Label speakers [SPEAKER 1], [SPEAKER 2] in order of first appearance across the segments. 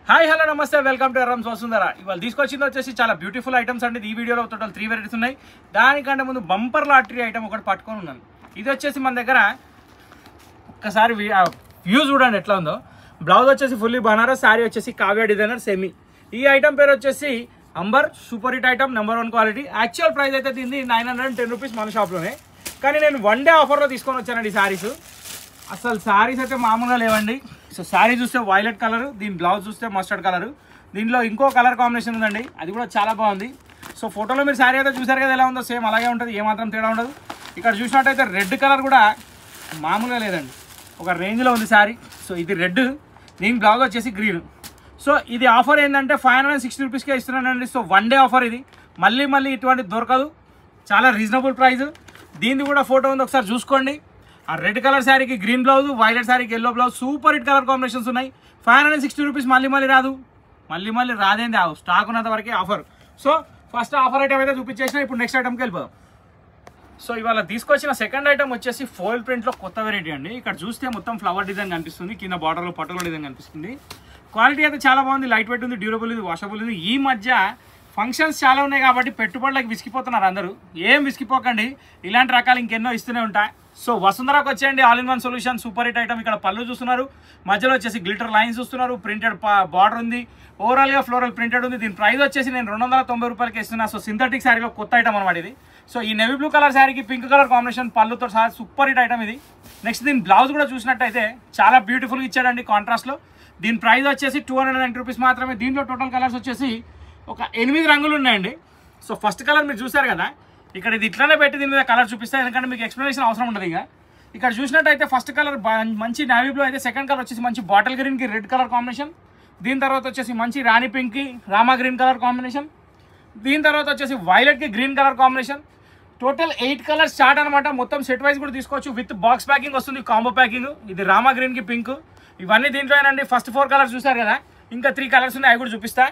[SPEAKER 1] Hi hello నమస్తే welcome to రమ్స్ Vasundhara. ఇవాళ తీసుకొచ్చింది వచ్చేసి చాలా బ్యూటిఫ్యూల్ ఐటమ్స్ అండి. ఈ వీడియోలో టోటల్ 3 వెరైటీస్ ఉన్నాయి. దానికంటే ముందు బంపర్ లాటరీ ఐటమ్ ఒకటి పట్టుకొని ఉన్నాను. ఇది వచ్చేసి మన దగ్గర ఒక్కసారి వ్యూ చూడండి ఎట్లా ఉందో. బ్లౌజ్ వచ్చేసి ఫుల్లీ బనారస్, శారీ వచ్చేసి కావ్య డిజైనర్ సెమీ. ఈ ఐటమ్ పేరు వచ్చేసి Amber. Super hit item, number 1 quality. Actual price అయితే దీన్ని 910 రూపీస్ మన షాప్లోనే. కానీ నేను 1 డే ఆఫర్లో తీసుకొని వచ్చానండి ఈ శారీస్. అసలు శారీస్ అయితే మామూలుగా లేవండి. సో శారీ చూస్తే వైలెట్ కలర్, దీని బ్లౌజ్ చూస్తే మస్టర్డ్ కలర్, దీనిలో ఇంకో కలర్ కాంబినేషన్ ఉందండి, అది కూడా చాలా బాగుంది. సో ఫోటోలో మీరు శారీ అయితే చూసారు కదా ఎలా ఉందో, సేమ్ అలాగే ఉంటుంది, ఏమాత్రం తేడా ఉండదు. ఇక్కడ చూసినట్టయితే రెడ్ కలర్ కూడా మామూలుగా లేదండి, ఒక రేంజ్లో ఉంది శారీ. సో ఇది రెడ్, దీని బ్లౌజ్ వచ్చేసి గ్రీన్. సో ఇది ఆఫర్ ఏంటంటే 560 రూపీస్కే ఇస్తున్నానండి. సో 1 డే ఆఫర్ ఇది, మళ్ళీ ఇటువంటి దొరకదు, చాలా రీజనబుల్ ప్రైస్. దీనిది కూడా ఫోటో ఉంది, ఒకసారి చూసుకోండి. ఆ రెడ్ కలర్ శారీకి గ్రీన్ బ్లౌజ్, వైలెట్ శారీకి yellow blouse, super hit colour combinations ఉన్నాయి. 560 రూపీస్ మళ్ళీ రాదు, మళ్ళీ రాదేంది, స్టాక్ ఉన్నంత వరకే offer. So first offer item అయితే చూపించేసిన, ఇప్పుడు నెక్స్ట్ ఐటమ్కి వెళ్ళిపోదాం. సో ఇవాళ తీసుకొచ్చిన సెకండ్ ఐటమ్ వచ్చేసి ఫోయిల్ ప్రింట్లో కొత్త వెరైటీ అండి. ఇక్కడ చూస్తే మొత్తం ఫ్లవర్ డిజైన్ కనిపిస్తుంది, కింద బార్డర్లో పట్టుల డిజైన్ కనిపిస్తుంది. క్వాలిటీ అయితే చాలా బాగుంది, లైట్ వెయిట్ ఉంది, డ్యూరబుల్ ఉంది, వాషబుల్ ఉంది. ఈ మధ్య ఫంక్షన్స్ చాలా ఉన్నాయి కాబట్టి పెట్టుబడులకు విసిగిపోతున్నారు అందరూ. ఏం విసిగిపోకండి, ఇలాంటి రకాలు ఇంకెన్నో ఇస్తూనే ఉంటాయి. సో వసుంధరకు వచ్చేయండి, all in one solution, super hit item. ఇక్కడ పళ్ళు చూస్తున్నారు, మధ్యలో వచ్చేసి గ్లిటర్ లైన్స్ చూస్తున్నారు, ప్రింటెడ్ బార్డర్ ఉంది, ఓవరాల్గా ఫ్లోరల్ ప్రింటెడ్ ఉంది. దీని ప్రైస్ వచ్చేసి నేను 290 రూపాయలకి ఇస్తున్నా. సో సింథటిక్ శారీలో కొత్త ఐటమ్ అనమాట ఇది. సో ఈ నెవీ బ్లూ కలర్ శారీకి పింక్ కలర్ కాంబినేషన్ పళ్ళుతో సహా సూపర్ హిట్ ఐటమ్ ఇది. నెక్స్ట్ దీని బ్లౌజ్ కూడా చూసినట్టయితే చాలా బ్యూటిఫుల్గా ఇచ్చాడండి కాంట్రాస్ట్లో. దీని ప్రైస్ వచ్చేసి 290 రూపీస్ మాత్రమే. దీంట్లో టోటల్ కలర్స్ వచ్చేసి ఒక 8 రంగులు ఉన్నాయండి. సో ఫస్ట్ కలర్ మీరు చూసారు కదా, ఇక్కడ ఇది ఇట్లానే పెట్టి దీని మీద కలర్ చూపిస్తాయి, ఎందుకంటే మీకు ఎక్స్ప్లెనేషన్ అవసరం ఉండదు. ఇంకా ఇక్కడ చూసినట్టయితే ఫస్ట్ కలర్ మంచి నావీ బ్లూ అయితే, సెకండ్ కలర్ వచ్చేసి మంచి బాటిల్ గ్రీన్కి రెడ్ కలర్ కాంబినేషన్. దీని తర్వాత వచ్చేసి మంచి రాణి పింక్కి రామా గ్రీన్ కలర్ కాంబినేషన్. దీని తర్వాత వచ్చేసి వైలెట్కి green colour combination. Total 8 colours start అనమాట. మొత్తం సెట్ వైజ్ కూడా తీసుకోవచ్చు, విత్ బాక్స్ ప్యాకింగ్ వస్తుంది, కాంబో ప్యాకింగ్. ఇది రామా గ్రీన్కి పింక్, ఇవన్నీ దీంట్లోనండి. ఫస్ట్ 4 కలర్స్ చూసారు కదా, ఇంకా 3 కలర్స్ ఉన్నాయి, అవి కూడా చూపిస్తా.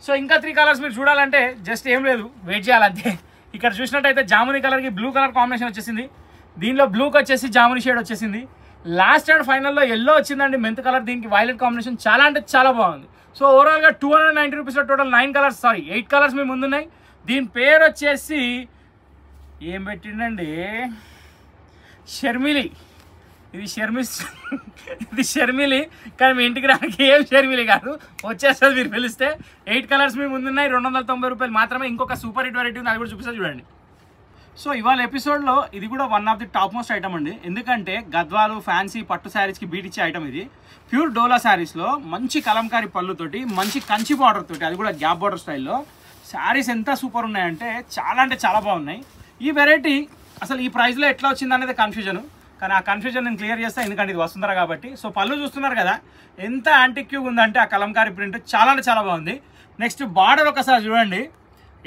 [SPEAKER 1] సో ఇంకా 3 కలర్స్ మీరు చూడాలంటే జస్ట్ ఏం లేదు, వెయిట్ చేయాలంతే. ఇక్కడ చూసినట్టయితే జామునీ కలర్కి బ్లూ కలర్ కాంబినేషన్ వచ్చేసింది, దీనిలో బ్లూకి వచ్చేసి జామునీ షేడ్ వచ్చేసింది. లాస్ట్ అండ్ ఫైనల్లో ఎల్లో వచ్చిందండి, మెంత్ కలర్, దీనికి వైలెట్ కాంబినేషన్ చాలా అంటే చాలా బాగుంది. సో ఓవరాల్గా 290 రూపీస్లో టోటల్ 8 కలర్స్ మీ ముందున్నాయి. దీని పేరు వచ్చేసి ఏం పెట్టిండండి, షర్మిలి. ఇది షర్మిలి, కానీ మీ ఇంటికి రానికి ఏం షర్మిలి కాదు, వచ్చేస్తుంది మీరు పిలిస్తే. 8 కలర్స్ మీ ముందున్నాయి, 290 రూపాయలు మాత్రమే. ఇంకొక సూపర్ హిట్ వెరైటీ ఉంది, అది కూడా చూపిస్తా చూడండి. సో ఇవాళ ఎపిసోడ్లో ఇది కూడా one of the top most item అండి, ఎందుకంటే గద్వాలు ఫ్యాన్సీ పట్టు శారీస్కి బీట్ ఇచ్చే ఐటమ్ ఇది. ప్యూర్ డోలా శారీస్లో మంచి కలంకారీ పళ్ళుతోటి, మంచి కంచి బార్డర్ తోటి, అది కూడా గ్యాప్ బార్డర్ స్టైల్లో శారీస్ ఎంత సూపర్ ఉన్నాయంటే చాలా అంటే చాలా బాగున్నాయి. ఈ వెరైటీ అసలు ఈ ప్రైస్లో ఎట్లా వచ్చింది అనేది కన్ఫ్యూజన్, కానీ ఆ కన్ఫ్యూజన్ నేను క్లియర్ చేస్తాను, ఎందుకంటే ఇది వస్తుందర కాబట్టి. సో పళ్ళు చూస్తున్నారు కదా, ఎంత యాంటిక్యూగా ఉందంటే ఆ కలంకారీ ప్రింట్ చాలా అంటే చాలా బాగుంది. నెక్స్ట్ బార్డర్ ఒకసారి చూడండి,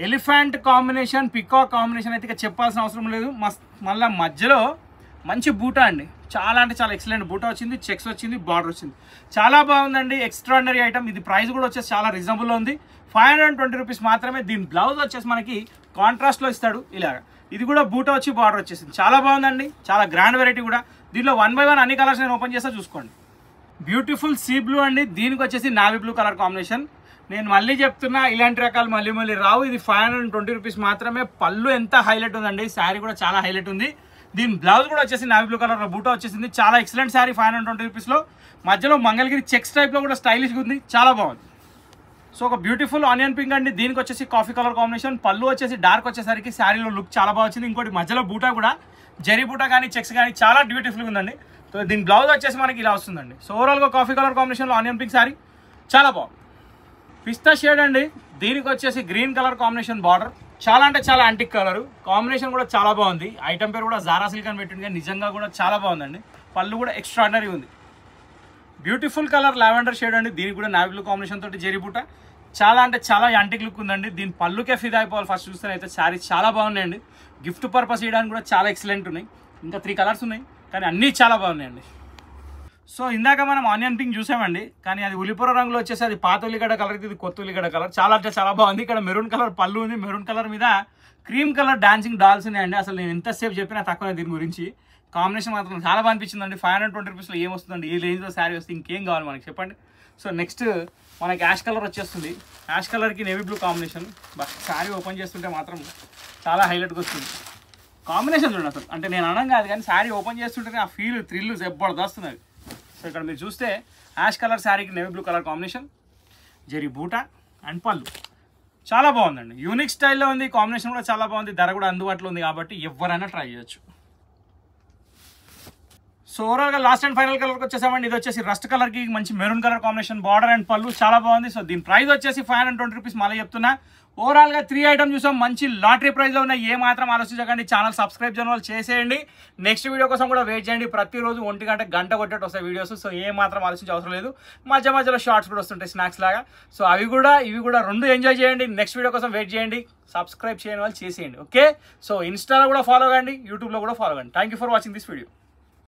[SPEAKER 1] ఎలిఫెంట్ కాంబినేషన్, పికాక్ కాంబినేషన్ అయితే ఇక చెప్పాల్సిన అవసరం లేదు. మళ్ళీ మధ్యలో మంచి బూటా అండి, చాలా అంటే చాలా ఎక్సలెంట్ బూటా వచ్చింది, చెక్స్ వచ్చింది, బార్డర్ వచ్చింది, చాలా బాగుందండి. Extraordinary item. ఇది ప్రైస్ కూడా వచ్చేసి చాలా రీజనబుల్లో ఉంది, 520 రూపీస్ మాత్రమే. దీని బ్లౌజ్ వచ్చేసి మనకి కాంట్రాస్ట్లో ఇస్తాడు ఇలాగా. ఇది కూడా బూటా వచ్చి బార్డర్ వచ్చేసింది, చాలా బాగుందండి, చాలా గ్రాండ్ వెరైటీ కూడా. దీనిలో 1 బై 1 అన్ని కలర్స్ నేను ఓపెన్ చేస్తా చూసుకోండి. బ్యూటిఫుల్ సీ బ్లూ అండి, దీనికి వచ్చేసి నావీ బ్లూ కలర్ కాంబినేషన్. నేను మళ్ళీ చెప్తున్నా, ఇలాంటి రకాలు మళ్ళీ రావు. ఇది 520 రూపీస్ మాత్రమే. పళ్ళు ఎంత హైలైట్ ఉందండి, శారీ కూడా చాలా హైలైట్ ఉంది. దీని బ్లౌజ్ కూడా వచ్చేసి నావీ బ్లూ కలర్ బూటా వచ్చేసింది, చాలా ఎక్సలెంట్ శారీ 520 రూపీస్లో. మధ్యలో మంగళగిరి చెక్స్ టైప్లో కూడా స్టైలిష్గా ఉంది, చాలా బాగుంది. సో ఒక బ్యూటిఫుల్ ఆనియన్ పింక్ అండి, దీనికి వచ్చేసి కాఫీ కలర్ కాంబినేషన్. పళ్ళు వచ్చేసి డార్క్ వచ్చేసరికి శారీలో లుక్ చాలా బాగా వచ్చింది. ఇంకోటి మధ్యలో బూటా కూడా, జరీ బూటా కానీ చెక్స్ కానీ చాలా బ్యూటిఫుల్గా ఉందండి. సో దీని బ్లౌజ్ వచ్చేసి మనకి ఇలా వస్తుందండి. సో ఓవరాల్గా కాఫీ కలర్ కాంబినేషన్లో ఆనియన్ పింక్ శారీ చాలా బాగుంది. పిస్తా షేడ్ అండి, దీనికి వచ్చేసి గ్రీన్ కలర్ కాంబినేషన్ బార్డర్, చాలా అంటే చాలా యాంటిక్ కలర్ కాంబినేషన్ కూడా చాలా బాగుంది. ఐటమ్ పేరు కూడా జారా సిల్క్ అని పెట్టింది, నిజంగా కూడా చాలా బాగుందండి. పళ్ళు కూడా ఎక్స్ట్రాడినరీ ఉంది. బ్యూటిఫుల్ కలర్ లావెండర్ షేడ్ అండి, దీనికి కూడా నావీ బ్లూ కాంబినేషన్ తోటి జరీ బూటా, చాలా అంటే చాలా యాంటిక్ లుక్ ఉందండి. దీని పళ్ళుకే ఫిదా అయిపోవాలి ఫస్ట్ చూస్తే అయితే. శారీస్ చాలా బాగున్నాయండి, గిఫ్ట్ పర్పస్ ఇవ్వడానికి కూడా చాలా ఎక్సలెంట్ ఉన్నాయి. ఇంకా 3 కలర్స్ ఉన్నాయి, కానీ అన్నీ చాలా బాగున్నాయండి. సో ఇందాక మనం ఆనియన్ పింక్ చూసామండి, కానీ అది ఉలిపుర రంగులో వచ్చేసి అది పాత ఉల్లిగడ్డ కలర్, ఇది కొత్త ఉల్లిగడ్డ కలర్, చాలా అంటే చాలా బాగుంది. ఇక్కడ మెరూన్ కలర్ పళ్ళు ఉంది, మెరూన్ కలర్ మీద క్రీమ్ కలర్ డాన్సింగ్ డాల్స్ ఉన్నాయండి. అసలు నేను ఎంతసేపు చెప్పినా తక్కువ దీని గురించి. కాంబినేషన్ మాత్రం చాలా బాగా అనిపించిందండి. 520 రూపీస్లో ఏమొస్తుందండి, ఈ రేంజ్లో శారీ వస్తే ఇంకేం కావాలి మనకి చెప్పండి. సో నెక్స్ట్ మనకి యాష్ కలర్ వచ్చేస్తుంది. యాష్ కలర్కి navy blue combination. Sari open చేస్తుంటే మాత్రం చాలా హైలైట్గా వస్తుంది. కాంబినేషన్ చూడండి అసలు, అంటే నేను అనడం కాదు కానీ శారీ ఓపెన్ చేస్తుంటేనే ఆ ఫీల్ థ్రిల్ జబర్దస్తున్నది. సో ఇక్కడ మీరు చూస్తే యాష్ కలర్ శారీకి navy blue colour combination, zari బూటా అండ్ పళ్ళు చాలా బాగుందండి. యూనిక్ స్టైల్లో ఉంది, కాంబినేషన్ కూడా చాలా బాగుంది, ధర కూడా అందుబాటులో ఉంది కాబట్టి ఎవరైనా ట్రై చేయొచ్చు. సో ఓవరాల్గా లాస్ట్ అండ్ ఫైనల్ కలర్కి వచ్చేసామండి. ఇది వచ్చేసి రస్ట్ కలర్కి మంచి maroon colour combination, border and పళ్ళు చాలా బాగుంది. సో దీని ప్రైస్ వచ్చేసి 520 రూపీస్ మళ్ళీ చెప్తున్నా. ఓవరాల్గా 3 ఐటమ్ చూసాం, మంచి లాటరీ ప్రైస్లో ఉన్నాయి. ఏ మాత్రం ఆలోచించకండి, ఛానల్ సబ్స్క్రైబ్ చేయడం వాళ్ళు చేసేయండి. నెక్స్ట్ వీడియో కోసం కూడా వెయిట్ చేయండి. ప్రతిరోజు 1 గంట కొట్టేట్టు వస్తాయి వీడియోస్. సో ఏ మాత్రం ఆలోచించే అవసరం లేదు. మధ్య మధ్యలో షార్ట్స్ కూడా వస్తుంటాయి స్నాక్స్ లాగా. సో ఇవి కూడా 2 ఎంజాయ్ చేయండి. నెక్స్ట్ వీడియో కోసం వెయిట్ చేయండి. సబ్స్క్రైబ్ చేయని వాళ్ళు చేసేయండి. ఓకే, సో ఇన్స్టాలో కూడా ఫాలో కండి, యూట్యూబ్లో కూడా ఫాలో కండి. Thank you for watching this video.